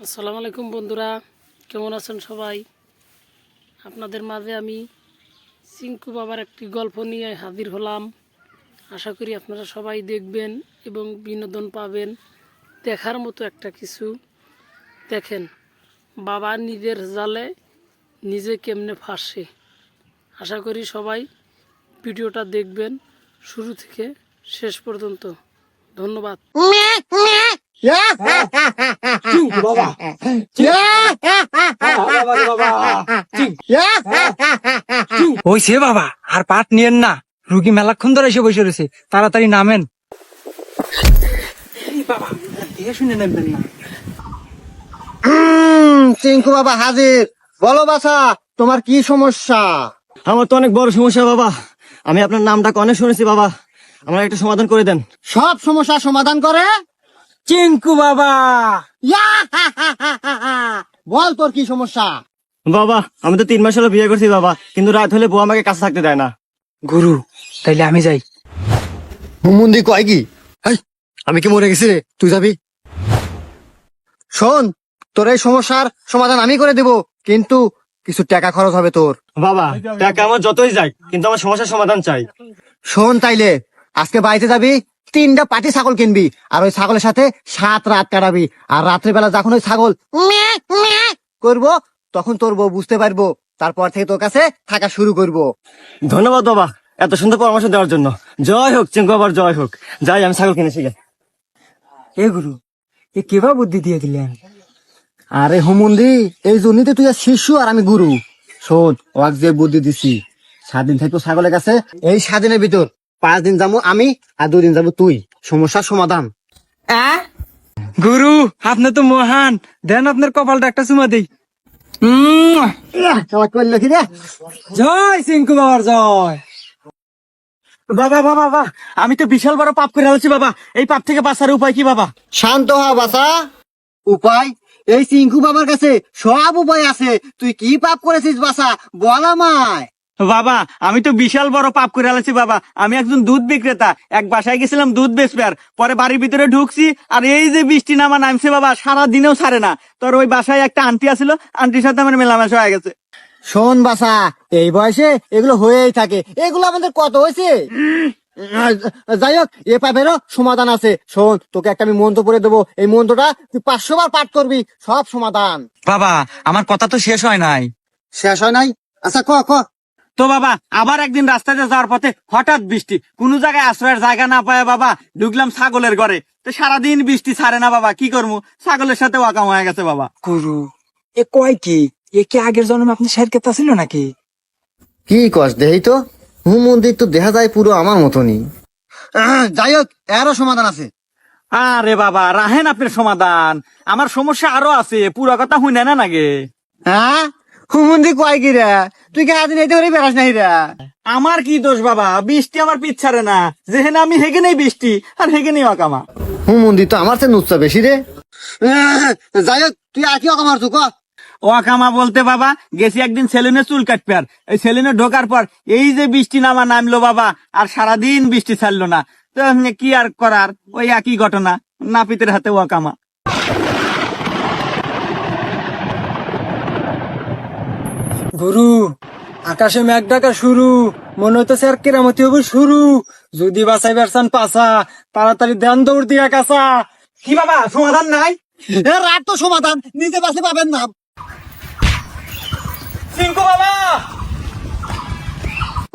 আসসালামু আলাইকুম বন্ধুরা, কেমন আছেন সবাই? আপনাদের মাঝে আমি চিঙ্কু বাবার একটি গল্প নিয়ে হাজির হলাম। আশা করি আপনারা সবাই দেখবেন এবং বিনোদন পাবেন। দেখার মতো একটা কিছু। দেখেন বাবা নিজের জালে নিজে কেমনে ফাঁসে। আশা করি সবাই ভিডিওটা দেখবেন শুরু থেকে শেষ পর্যন্ত। ধন্যবাদ। ওই সে বাবা, আর পাট নিয়েন না, রুগী মেলাক্ষণ ধরে এসে বসে রয়েছে, তাড়াতাড়ি নামেন। বাবা দেখে শুনে নামবেন না। চিঙ্কু বাবা হাজির। বলো বাছা, তোমার কি সমস্যা? আমার তো অনেক বড় সমস্যা বাবা। আমি আপনার নামটা অনেক শুনেছি বাবা, আমার একটা সমাধান করে দেন। সব সমস্যার সমাধান করে? চিঙ্কু বাবা, বল তোর কি সমস্যা? বাবা আমি তো 3 মাস হলো বিয়ে করছি বাবা, কিন্তু রাত হলে বউ আমাকে কাছে থাকতে দেয় না। গুরু তাইলে আমি যাই। হুমুন্দি কয় কি? হেই, আমি কি মরে গেছি রে? তুই যাবি? শোন, তোর এই সমস্যার সমাধান আমি করে দেব, কিন্তু কিছু টাকা খরচ হবে তোর। বাবা টাকা আমার যতই যায়, কিন্তু আমার সমস্যার সমাধান চাই। শোন তাইলে, আজকে বাড়িতে যাবি, 3টা পাটি ছাগল কিনবি, আর ওই ছাগলের সাথে 7 রাত কাটাবি। আর রাত্রে বেলা যখন ওই ছাগল ম্যাঁ, ম্যাঁ করবো, তখন তোর বউ বুঝতে পারবো, তারপর থেকে তোর কাছে থাকা শুরু করবো। ধন্যবাদ বাবা এত সুন্দর পরামর্শ দেওয়ার জন্য। জয় হোক চিঙ্কু বাবার, জয় হোক। যাই আমি ছাগল কিনেছি গে। এ গুরু, এ কেবা বুদ্ধি দিয়ে দিলেন? আরে হুমুন্দি, এই জন্যই তো তুই আর শিশু আর আমি গুরু। শোন, ওয়াক যে বুদ্ধি দিছি, 7 দিন থাকবো ছাগলের কাছে। এই 7 দিনের ভিতর 5 দিন যাবো আমি, আর 2 দিন যাবো তুই। সমস্যার সমাধান। গুরু আপনি তো মহান, দেন আপনার কপালটা একটা চুমা দেই। করলো কি রে? জয় চিঙ্কু বাবার জয়। বাবা বাবা বাবা, আমি তো বিশাল বড় পাপ করে আছি বাবা, এই পাপ থেকে বাঁচার উপায় কি বাবা? শান্ত হ বাসা। উপায়? এই চিঙ্কু বাবার কাছে সব উপায় আছে। তুই কি পাপ করেছিস বাসা, বল আমায়। বাবা আমি তো বিশাল বড় পাপ করে আছি বাবা। আমি একজন দুধ বিক্রেতা, এক বাসায় গেছিলাম দুধ বেচবার, পরে বাড়ির ভিতরে ঢুকছি, আর এই যে বৃষ্টি নামা নামছে বাবা, সারা দিনেও ছাড়ে না। তোর ওই বাসায় একটা আন্টি আছিল, আন্টির সাথে আমার মেলামেশা হয়ে গেছে। শোন বাসা, এই বয়সে এগুলো হয়েই থাকে। এগুলো আমাদের কত হয়েছে। যাই হোক, এ পাপেরও সমাধান আছে। শোন, তোকে একটা আমি মন্ত্র পড়ে দেবো, এই মন্ত্রটা তুই 500 বার পাঠ করবি, সব সমাধান। বাবা আমার কথা তো শেষ হয় নাই। শেষ হয় নাই? আচ্ছা ক ক। তো বাবা আবার একদিন রাস্তাতে যাওয়ার পথে হঠাৎ বৃষ্টি, কোন জায়গায় আশ্রয়ের জায়গা না পায় বাবা ঢুকলাম ছাগলের ঘরে। তো সারাদিন বৃষ্টি ছাড়ে না বাবা, কি করবো, ছাগলের সাথে ওয়াকাম হয়ে গেছে বাবা। গুরু এ কয় কি? এ কি আগের জন্মে আপনি শের কেতা ছিল নাকি? কি কস দেহি তো, মন্দির তো দেখা যায় পুরো আমার মতনই। যাই হোক, এরও সমাধান আছে। আরে বাবা রাহেন আপনার সমাধান, আমার সমস্যা আরো আছে, পুরো কথা শুনে না নাগে। হ্যাঁ, হুমন্দি কয় কি রে? তুই কি আদিন এতে করে বেড়াস নাই রে? আমার কি দোষ বাবা, বৃষ্টি আমার পিছারে না, যেখানে আমি হেগে বৃষ্টি আর হেগে নেই অকামা। হুমন্দি তো আমার চেয়ে নুচ্ছা বেশি রে। যাই হোক, তুই আর কি অকামার তুই ক। ওয়াকামা বলতে বাবা গেছি একদিন সেলুনে চুল কাটবে, আর এই সেলুনে ঢোকার পর এই যে বৃষ্টি নামা নামলো বাবা, আর সারাদিন বৃষ্টি ছাড়লো না। তো কি আর করার, ওই একই ঘটনা, নাপিতের হাতে ওয়াকামা। গুরু আকাশে মেঘ ডাকা শুরু, মনে হইতেছে আর কেরামতি হবে শুরু। যদি বাঁচাই বেরসান পাসা, তাড়াতাড়ি ধ্যান দৌড় দিয়া কাছা। কি বাবা সমাধান নাই? রাত তো সমাধান, নিজে বাসে পাবেন না। চিঙ্কু